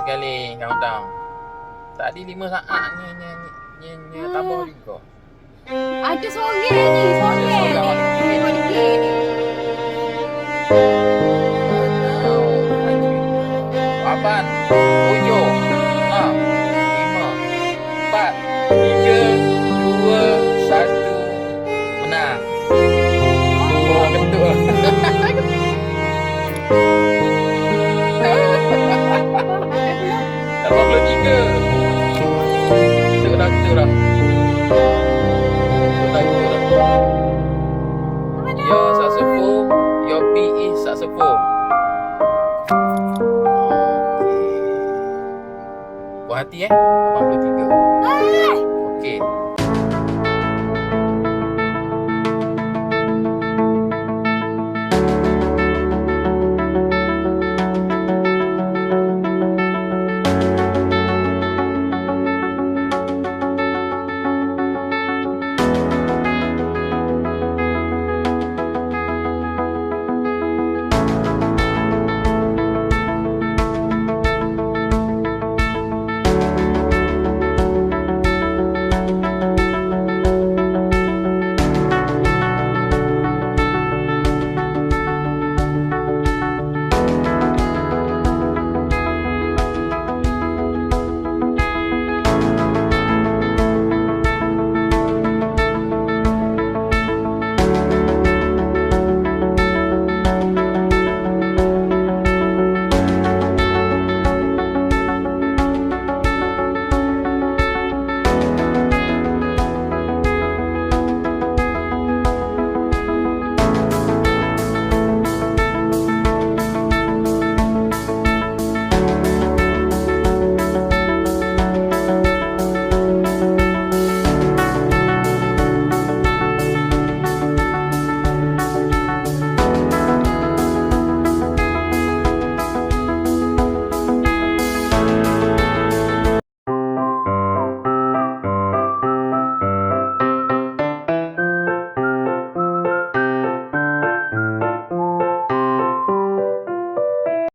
sekali countdown. Tadi 5 saat ni tambah juga. Ada sorang ni, sorang ni. Lapan, 7, 6, 5, 4, 3, 2, 1. Menang. Oh, betul. 83. Betul dah. You're successful. Your P is successful. Puas hati 83.